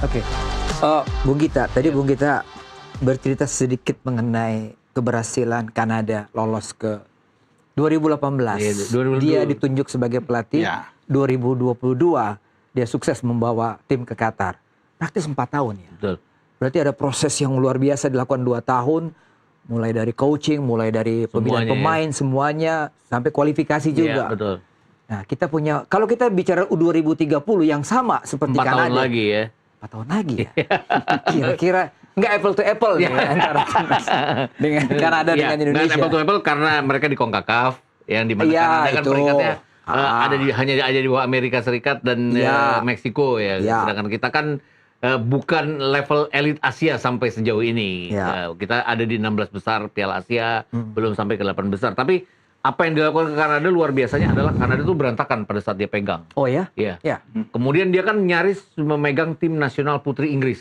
Oke. Bung Gita, tadi Bung Gita bercerita sedikit mengenai keberhasilan Kanada lolos ke 2018. Iya, 2022. Dia ditunjuk sebagai pelatih. Ya. 2022 dia sukses membawa tim ke Qatar. Praktis 4 tahun ya. Betul. Berarti ada proses yang luar biasa dilakukan 2 tahun. Mulai dari coaching, mulai dari pemilihan Semuanya, pemain, semuanya. Sampai kualifikasi juga. Iya, betul. Nah, kita punya, kalau kita bicara U2030 yang sama seperti 4 Kanada. tahun lagi ya. 4 tahun lagi ya. Kira-kira nggak apple to apple nih ya, antara timnas dengan Kanada dengan Nggak Indonesia. apple to apple karena mereka di CONCACAF yang di mana Iya, Kanada kan itu. peringkatnya Ah. hanya di bawah Amerika Serikat dan Iya. Meksiko ya. Iya. Sedangkan kita kan bukan level elit Asia sampai sejauh ini. Iya. Kita ada di 16 besar Piala Asia, belum sampai ke 8 besar. Tapi apa yang dilakukan ke Kanada luar biasanya adalah Kanada itu berantakan pada saat dia pegang. Oh ya? Iya. Ya. Kemudian dia kan nyaris memegang tim nasional putri Inggris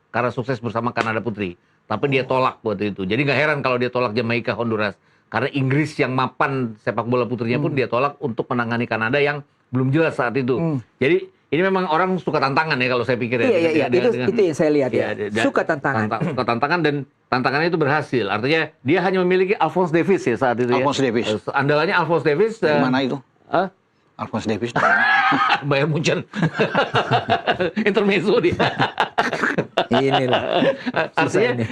karena sukses bersama Kanada putri. Tapi dia tolak waktu itu. Jadi nggak heran kalau dia tolak Jamaika, Honduras. Karena Inggris yang mapan sepak bola putrinya pun dia tolak untuk menangani Kanada yang belum jelas saat itu. Jadi ini memang orang suka tantangan ya kalau saya pikir ya. Iya. Itu yang saya lihat ya. Iya, Suka tantangan. Suka tantangan dan tantangannya itu berhasil. Artinya dia hanya memiliki Alphonse Davies ya saat itu Alphonse ya. Davies. Andalannya Alphonse Davies. Dari mana itu? Hah? Alphonse Davies. Bayern Munchen. Intermezzo dia. Inilah. Artinya ini.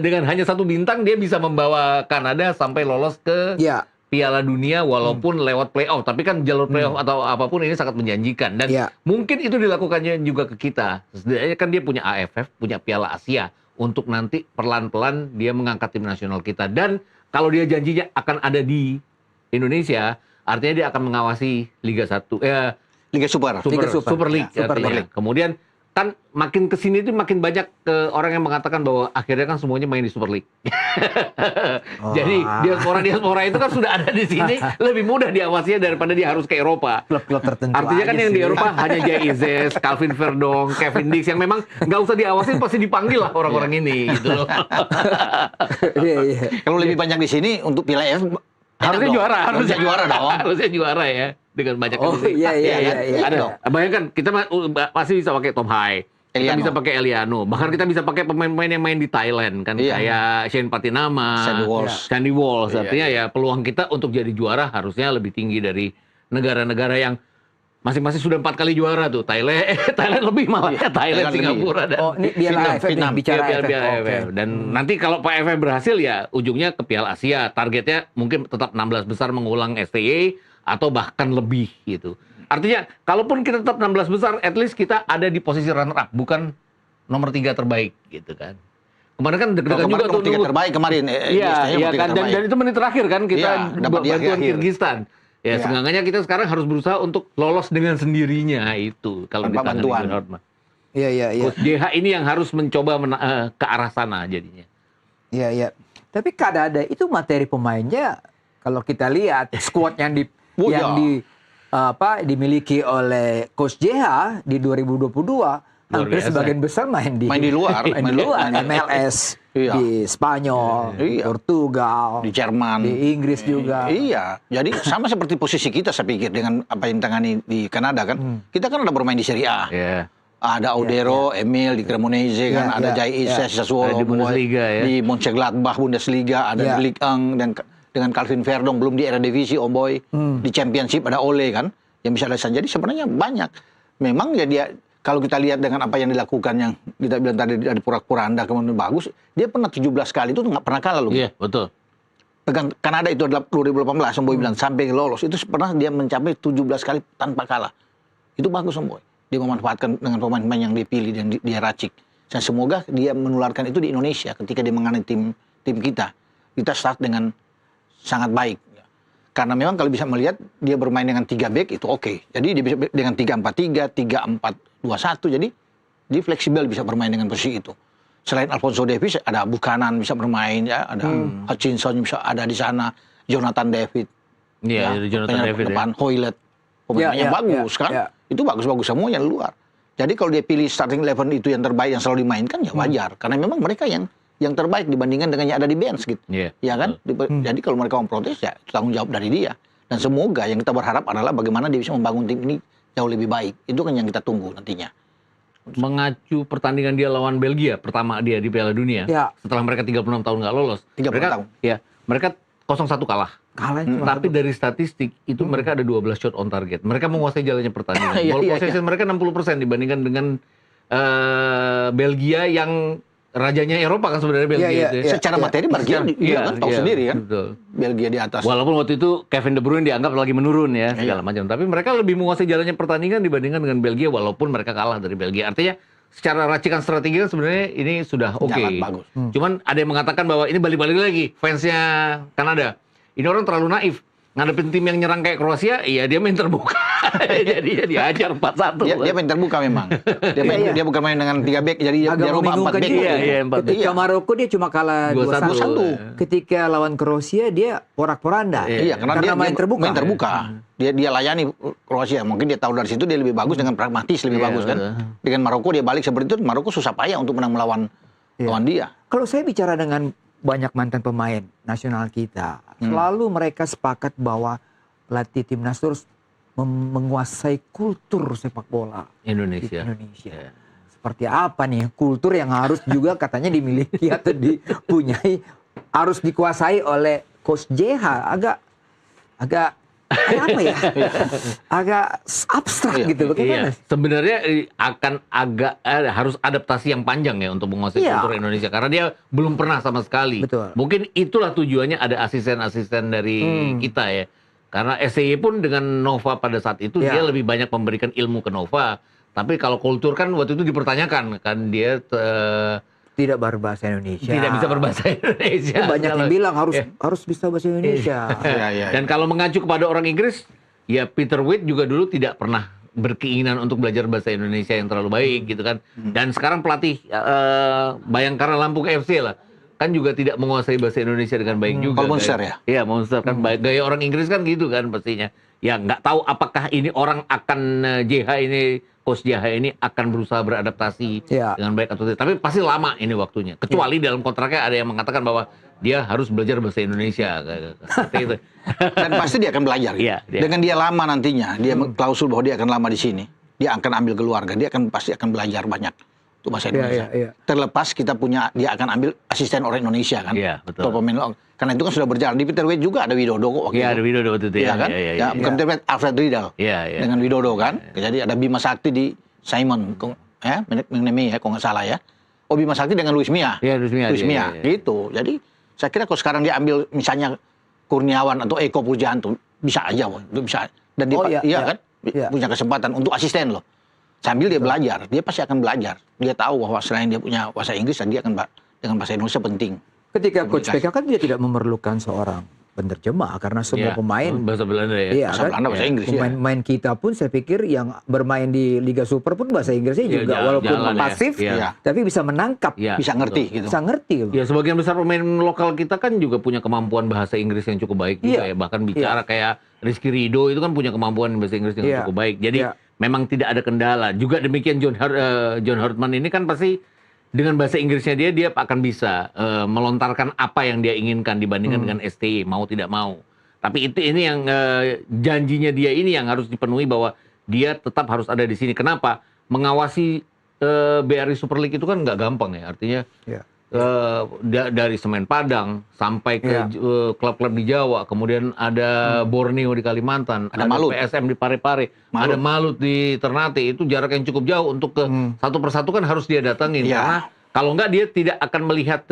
dengan hanya 1 bintang dia bisa membawa Kanada sampai lolos ke Ya. Piala Dunia walaupun lewat playoff. Tapi kan jalur playoff atau apapun ini sangat menjanjikan. Dan Ya. mungkin itu dilakukannya juga ke kita. Setidaknya kan dia punya AFF, punya Piala Asia. Untuk nanti pelan-pelan dia mengangkat tim nasional kita. Dan kalau dia janjinya akan ada di Indonesia, artinya dia akan mengawasi Liga 1. Liga Super. Super League. Ya, Super artinya. League. Kemudian kan makin kesini itu makin banyak orang yang mengatakan bahwa akhirnya kan semuanya main di Super League. Jadi diaspora itu kan sudah ada di sini, lebih mudah diawasinya daripada dia harus ke Eropa. Klub-klub tertentu. Artinya kan aja yang di sih. Eropa hanya Jay Izes, Calvin Verdong, Kevin Dix yang memang nggak usah diawasin pasti dipanggil lah orang-orang ini gitu loh. Iya. Kalau lebih banyak di sini untuk Piala AFF Harusnya juara, harusnya juara dong. Harusnya juara ya dengan banyak Oh, ini. iya. Ada. Bayangkan kita masih bisa pakai Tom Hai. Kita Eliano. bisa pakai Eliano. Bahkan kita bisa pakai pemain-pemain yang main di Thailand kan Iya. kayak Shane Patinama, Sandy Walsh. Sandy Walsh. Iya, Artinya ya peluang kita untuk jadi juara harusnya lebih tinggi dari negara-negara yang masing-masing sudah 4 kali juara tuh. Thailand lebih malah ya. Thailand, Thailand lebih. Singapura dan Oh, ini Piala AFF nih, Vietnam. bicara Piala AFF. AFF. Oke. Dan nanti kalau Pak AFF berhasil ya ujungnya ke Piala Asia. Targetnya mungkin tetap 16 besar mengulang STY atau bahkan lebih gitu. Artinya kalaupun kita tetap 16 besar, at least kita ada di posisi runner up, bukan nomor 3 terbaik gitu kan. Kemarin kan deg-degan juga tuh. Nomor 3 terbaik kemarin. Iya kan. Dan itu menit terakhir kan kita Iya, dapat di bantuan akhir. Kirgistan. Ya, Iya. seenggaknya kita sekarang harus berusaha untuk lolos dengan sendirinya itu kalau Tanpa ditangani bantuan. dengan hormat. Iya. Coach JH ini yang harus mencoba ke arah sana jadinya. Iya. Tapi Kanada itu materi pemainnya kalau kita lihat squad yang Oh, iya. dimiliki oleh Coach JH di 2022 hampir biasa. sebagian besar main di luar. main di luar, MLS, Iya. di Spanyol, Iya. Portugal, Di Jerman. di Inggris juga. Iya, jadi sama seperti posisi kita saya pikir dengan apa yang ditangani di Kanada kan. Kita kan ada bermain di Serie A. Ya. Ada Audero, Emil di Cremonese kan, ada Jai Ises, Sassuolo, Ada di Bundesliga, ya. di Mönchengladbach Bundesliga, ada Ya. di Ligue 1 dan dengan Calvin Verdong belum di Eredivisie Boy, di Championship ada Ole kan yang bisa alasan. Jadi sebenarnya banyak. Memang ya dia kalau kita lihat dengan apa yang dilakukan yang kita bilang tadi ada Pura-Puranda kemudian bagus, dia pernah 17 kali itu nggak pernah kalah loh. Iya, betul. Pegang Kanada itu adalah 2018 Om Boy bilang sampai lolos itu pernah dia mencapai 17 kali tanpa kalah. Itu bagus Om Boy. Dia memanfaatkan dengan pemain-pemain yang dipilih dan dia racik. Dan semoga dia menularkan itu di Indonesia ketika dia mengenai tim kita. Kita start dengan sangat baik. Karena memang kalau bisa melihat dia bermain dengan 3 back itu oke. Jadi dia bisa dengan 3-4-3, 3-4-2-1. Jadi dia fleksibel bisa bermain dengan posisi itu. Selain Alphonso Davies ada Buchanan bisa bermain ya, ada Hutchinson bisa ada di sana, Jonathan David. Iya, ya, Jonathan penyerang David. depan, Hoylett. Pemain yang bagus kan. ya. Itu bagus-bagus semuanya luar. Jadi kalau dia pilih starting 11 itu yang terbaik yang selalu dimainkan ya wajar. Karena memang mereka yang terbaik dibandingkan dengan yang ada di bench gitu. Iya. Ya kan? Jadi kalau mereka memprotes ya itu tanggung jawab dari dia. Dan semoga yang kita berharap adalah bagaimana dia bisa membangun tim ini jauh lebih baik. Itu kan yang kita tunggu nantinya. mengacu pertandingan dia lawan Belgia pertama dia di Piala Dunia. Ya. Setelah mereka 36 tahun nggak lolos. 30 mereka, tahun. Ya, mereka 0-1 kalah. Kalah cuma Tapi dari statistik itu mereka ada 12 shot on target. Mereka menguasai jalannya pertandingan. Iya, Ball iya, possession mereka 60% dibandingkan dengan Belgia yang rajanya Eropa kan sebenarnya Belgia Iya, itu. iya. Secara materi Belgia dia kan tahu sendiri kan. Betul. Belgia di atas. Walaupun waktu itu Kevin De Bruyne dianggap lagi menurun ya segala Iya. macam, tapi mereka lebih menguasai jalannya pertandingan dibandingkan dengan Belgia walaupun mereka kalah dari Belgia. Artinya secara racikan strategi kan sebenarnya ini sudah oke. Jalan bagus. Cuman ada yang mengatakan bahwa ini balik-balik lagi fansnya Kanada. Ini orang terlalu naif. Ngadepin tim yang nyerang kayak Kroasia, iya dia main terbuka. Jadi dia diajar 4-1. Dia main terbuka memang. Dia bukan main dengan 3 back, jadi dia rubah 4 back. Iya, 4 back. Ketika Maroko dia cuma kalah 2-1. 2-1. Ketika lawan Kroasia dia porak-poranda. Iya, karena dia main terbuka. Main terbuka. Dia layani Kroasia. Mungkin dia tahu dari situ dia lebih bagus dengan pragmatis lebih Iya, bagus kan. Dengan Maroko dia balik seperti itu, Maroko susah payah untuk menang melawan lawan dia. Kalau saya bicara dengan banyak mantan pemain nasional kita, selalu mereka sepakat bahwa pelatih timnas terus menguasai kultur sepak bola di Indonesia. Indonesia. Iya. Seperti apa nih kultur yang harus juga katanya dimiliki atau dipunyai, harus dikuasai oleh Coach JH. Agak apa ya? Agak abstrak gitu. Bagaimana? Iya, sebenarnya akan agak harus adaptasi yang panjang ya untuk menguasai Iya. kultur Indonesia karena dia belum pernah sama sekali. Betul. Mungkin itulah tujuannya ada asisten-asisten dari kita ya. Karena SCY pun dengan Nova pada saat itu Iya. dia lebih banyak memberikan ilmu ke Nova. Tapi kalau kultur kan waktu itu dipertanyakan kan dia Tidak berbahasa Indonesia. tidak bisa berbahasa Indonesia. Banyak yang Kalau- bilang harus bisa bahasa Indonesia. Iya. Dan kalau mengacu kepada orang Inggris, ya Peter Witt juga dulu tidak pernah berkeinginan untuk belajar bahasa Indonesia yang terlalu baik gitu kan. Dan sekarang pelatih Bayangkara Lampung FC lah, kan juga tidak menguasai bahasa Indonesia dengan baik juga. Paul Monster Gaya- ya? Iya, Monster kan baik. Gaya orang Inggris kan gitu kan pastinya. Ya nggak tahu apakah ini orang akan JH ini, Coach JH ini akan berusaha beradaptasi Iya. dengan baik atau tidak. Tapi pasti lama ini waktunya. Kecuali dalam kontraknya ada yang mengatakan bahwa dia harus belajar bahasa Indonesia. Seperti itu. Dan pasti dia akan belajar. Iya, dia. Dengan dia lama nantinya, dia klausul bahwa dia akan lama di sini. Dia akan ambil keluarga, dia pasti akan belajar banyak untuk bahasa Indonesia. Iya. Terlepas kita punya, dia akan ambil asisten orang Indonesia kan. Iya, betul. Atau pemain lokal. Karena itu kan sudah berjalan. Di Peter Witt juga ada Widodo kok waktu Iya, itu. ada Widodo waktu itu Iya ya. kan? Iya. Bukan Peter Witt, Alfred Riedel. Iya. Dengan Widodo kan. Jadi ada Bima Sakti di Simon, Menemi ya, kalau nggak salah ya. Oh, Bima Sakti dengan Luis Mia. Iya, Luis Mia, iya. Gitu. Jadi saya kira kalau sekarang dia ambil misalnya Kurniawan atau Eko Pujanto, bisa aja, itu bisa. Dan dia kan punya kesempatan untuk asisten loh. Sambil dia belajar, dia pasti akan belajar. Dia tahu bahwa selain dia punya bahasa Inggris, dan dia akan dengan bahasa Indonesia penting. Ketika Coach PK kan dia tidak memerlukan seorang penerjemah karena semua pemain bahasa Belanda ya. iya, Bahasa Belanda, bahasa Inggris ya. Pemain kita pun saya pikir yang bermain di Liga Super pun bahasa Inggrisnya Iya, juga walaupun jalan ya. pasif Iya. tapi bisa menangkap, Iya, Bisa ngerti betul. gitu. bisa ngerti. Ya sebagian besar pemain lokal kita kan juga punya kemampuan bahasa Inggris yang cukup baik juga Iya. ya. Bahkan bicara kayak Rizky Ridho itu kan punya kemampuan bahasa Inggris yang Iya. cukup baik. Jadi Iya. memang tidak ada kendala. Juga demikian John Hartman ini kan pasti dengan bahasa Inggrisnya dia akan bisa melontarkan apa yang dia inginkan dibandingkan dengan STY mau tidak mau. Tapi ini yang janjinya dia ini yang harus dipenuhi bahwa dia tetap harus ada di sini. Kenapa? Mengawasi BRI Super League itu kan nggak gampang ya. Artinya Iya. dari Semen Padang sampai ke Iya. klub-klub di Jawa, kemudian ada Borneo di Kalimantan, Ada Malut. PSM di Parepare, ada Malut di Ternate. Itu jarak yang cukup jauh untuk ke satu persatu kan harus dia datangin Iya. karena kalau nggak dia tidak akan melihat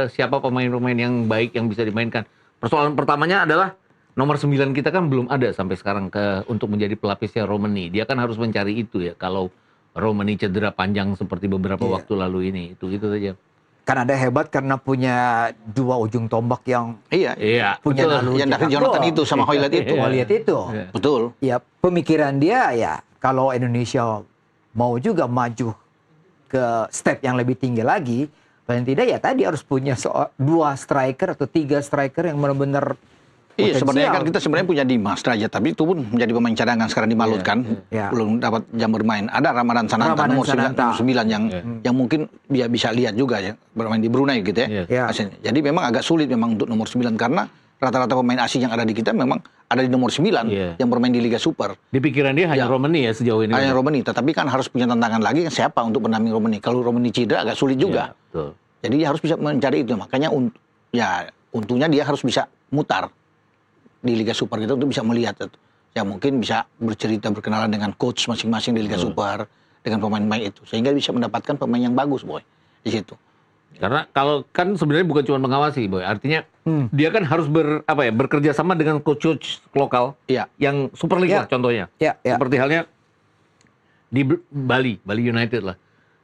siapa pemain-pemain yang baik yang bisa dimainkan. Persoalan pertamanya adalah nomor 9 kita kan belum ada sampai sekarang untuk menjadi pelapisnya Romani. Dia kan harus mencari itu ya. Kalau Romani cedera panjang seperti beberapa waktu lalu ini, itu saja. Kanada hebat karena punya dua ujung tombak yang Iya. Iya, punya betul. lalu Yang David Jonathan itu sama Hoylet itu. lihat itu. Iya. Betul. Ya pemikiran dia ya kalau Indonesia mau juga maju ke step yang lebih tinggi lagi, paling tidak ya tadi harus punya dua striker atau 3 striker yang benar-benar Iya, sebenarnya potensial. kan kita sebenarnya punya Dimas Derajat, tapi itu pun menjadi pemain cadangan sekarang di Malut kan. Iya. Belum dapat jam bermain. Ada Ramadan Sananta Ramadan nomor 9, Sananta. nomor 9 yang mungkin dia bisa lihat juga ya bermain di Brunei gitu ya. Iya. Iya. Aslinya. Jadi memang agak sulit memang untuk nomor 9 karena rata-rata pemain asing yang ada di kita memang ada di nomor 9 Iya. yang bermain di Liga Super. Di pikiran dia hanya Ya. Romani ya sejauh ini. Hanya Romani, tetapi kan harus punya tantangan lagi siapa untuk pendamping Romani. Kalau Romani cedera agak sulit juga. Ya, betul. Jadi dia harus bisa mencari itu. Makanya untungnya dia harus bisa mutar di Liga Super gitu untuk bisa melihat itu. Ya mungkin bisa bercerita berkenalan dengan coach masing-masing di Liga Super dengan pemain-pemain itu sehingga bisa mendapatkan pemain yang bagus, Boy, di situ. Karena kalau kan sebenarnya bukan cuma mengawasi, Boy. Artinya dia kan harus bekerja sama dengan coach lokal Iya. yang super league Ya. lah contohnya. Ya, ya. Seperti halnya di Bali United lah.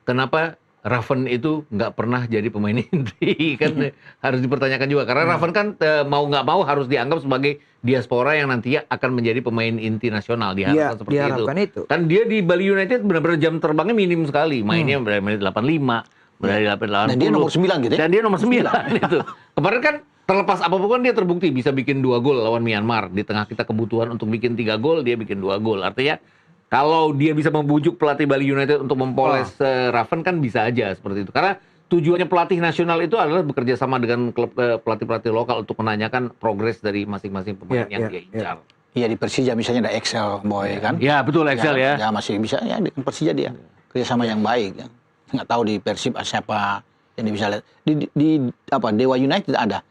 Kenapa Raven itu nggak pernah jadi pemain inti kan harus dipertanyakan juga karena Raven kan mau nggak mau harus dianggap sebagai diaspora yang nantinya akan menjadi pemain inti nasional diharapkan Iya, seperti diharapkan itu. Kan dia di Bali United benar-benar jam terbangnya minim sekali, mainnya dari menit 85, dari 80. Dan dia nomor 9 gitu ya? Dan dia nomor 9 itu. Kemarin kan terlepas apapun kan dia terbukti bisa bikin 2 gol lawan Myanmar. Di tengah kita kebutuhan untuk bikin 3 gol, dia bikin 2 gol. Artinya kalau dia bisa membujuk pelatih Bali United untuk mempoles Raven kan bisa aja seperti itu. Karena tujuannya pelatih nasional itu adalah bekerja sama dengan klub pelatih-pelatih lokal untuk menanyakan progres dari masing-masing pemain yang dia incar. Iya, di Persija misalnya ada Excel, Boy, kan? Ya betul Excel ya. Ya masih bisa ya di Persija dia. Kerjasama yang baik. Ya. Nggak tahu di Persib siapa yang bisa lihat. Di Dewa United ada.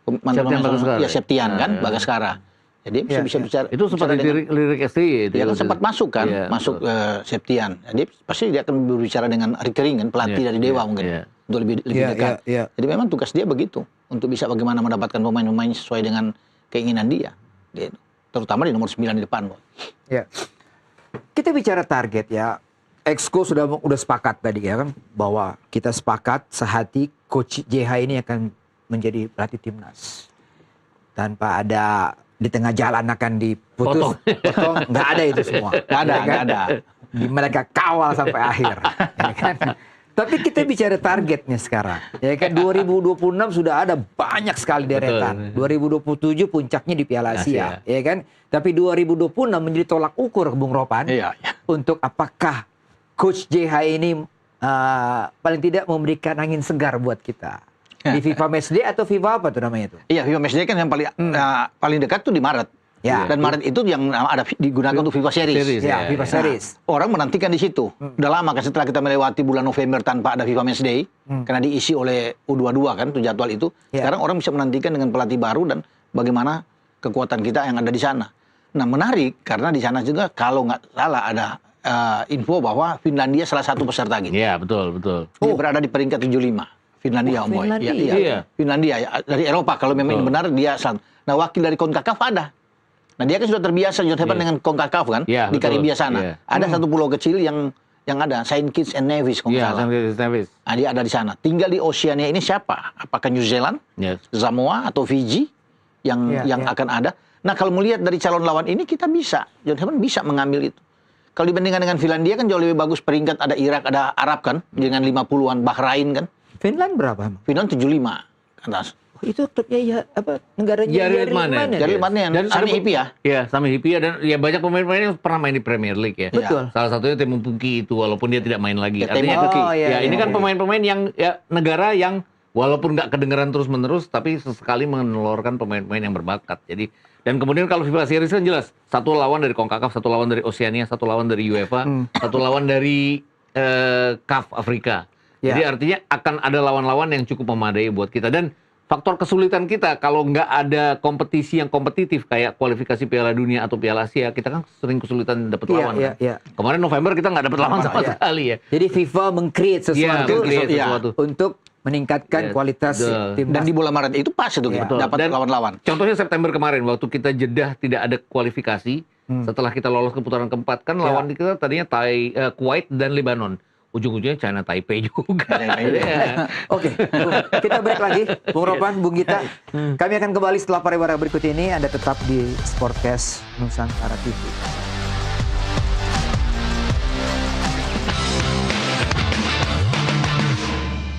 Septian Bagaskara. Ya Septian kan, Bagaskara. Jadi bisa bicara. Itu sempat bicara di lirik STY itu. dia kan sempat masuk kan, Iya, masuk Septian. Jadi pasti dia akan berbicara dengan Rickering kan, pelatih dari Dewa mungkin untuk lebih Iya, dekat. iya. Jadi memang tugas dia begitu untuk bisa bagaimana mendapatkan pemain-pemain sesuai dengan keinginan dia. Gitu. Terutama di nomor 9 di depan, Boy. Ya. Kita bicara target ya. Exco sudah sepakat tadi ya kan bahwa kita sepakat sehati coach JH ini akan menjadi pelatih timnas. Tanpa ada di tengah jalan akan diputus, potong, nggak ada itu semua. Nggak ada, Ya kan? nggak ada. Mereka kawal sampai akhir. Ya kan? Tapi kita bicara targetnya sekarang. Ya kan 2026 sudah ada banyak sekali deretan. 2027 puncaknya di Piala Asia, ya kan? Tapi 2026 menjadi tolak ukur Bung Ropan Iya. untuk apakah Coach JH ini paling tidak memberikan angin segar buat kita. Di FIFA Matchday atau FIFA apa tuh namanya itu? Iya, FIFA Matchday kan yang paling dekat tuh di Maret. Ya. Dan Maret itu yang ada digunakan untuk FIFA Series. Ya, FIFA Series. Orang menantikan di situ. Udah lama kan setelah kita melewati bulan November tanpa ada FIFA Matchday, karena diisi oleh U22 kan tuh jadwal itu. Ya. Sekarang orang bisa menantikan dengan pelatih baru dan bagaimana kekuatan kita yang ada di sana. Nah, menarik karena di sana juga kalau nggak salah ada info bahwa Finlandia salah satu peserta gitu. Iya, betul. Dia berada di peringkat 75. Finlandia, Om Boy. Finlandia. Iya. Finlandia ya, dari Eropa kalau memang ini benar dia nah wakil dari CONCACAF ada. Nah, dia kan sudah terbiasa dengan CONCACAF kan Iya, di betul. Karibia sana. Iya. Ada satu pulau kecil yang ada Saint Kitts and Nevis kalau nggak Iya, salah. Saint Nevis. Nah, dia ada di sana. Tinggal di Oceania ini siapa? Apakah New Zealand, Yes. Samoa atau Fiji yang akan ada? Nah, kalau melihat dari calon lawan ini kita bisa, John Hammond bisa mengambil itu. Kalau dibandingkan dengan Finlandia kan jauh lebih bagus peringkat, ada Irak, ada Arab kan dengan 50-an, Bahrain kan. Finland berapa emang? Finland 75 ke atas. Oh, itu klubnya ya apa negaranya Jari Litmanen. Jadi mana Dan Sami Hipia. Iya, Sami Hipia dan ya banyak pemain-pemain yang pernah main di Premier League ya. Betul. Salah satunya Temu Pukki itu walaupun dia tidak main lagi. Ya, Temu Artinya Pukki. Oh, iya, ini iya, kan iya. pemain-pemain yang ya negara yang walaupun nggak kedengeran terus-menerus tapi sesekali menelurkan pemain-pemain yang berbakat. Jadi dan kemudian kalau FIFA Series kan jelas satu lawan dari CONCACAF, satu lawan dari Oceania, satu lawan dari UEFA, satu lawan dari CAF Afrika. Ya. Jadi artinya akan ada lawan-lawan yang cukup memadai buat kita dan faktor kesulitan kita kalau nggak ada kompetisi yang kompetitif kayak kualifikasi Piala Dunia atau Piala Asia, kita kan sering kesulitan dapat Iya, lawan. iya, kan? iya. Kemarin November kita nggak dapat lawan sama Iya. sekali ya. Jadi FIFA meng-create Iya, sesuatu meng-create sesuatu. untuk meningkatkan Iya, kualitas betul. timnas. Dan di bulan Maret itu pas itu Iya. kita Betul. dapat Dan lawan-lawan. Contohnya September kemarin waktu kita jedah tidak ada kualifikasi, setelah kita lolos ke putaran keempat kan lawan kita tadinya Kuwait dan Lebanon. Ujung-ujungnya China Taipei juga. Iya. Oke, kita break lagi. Bung Ropan, Bung Gita. Kami akan kembali setelah pariwara berikut ini. Anda tetap di Sportcast Nusantara TV.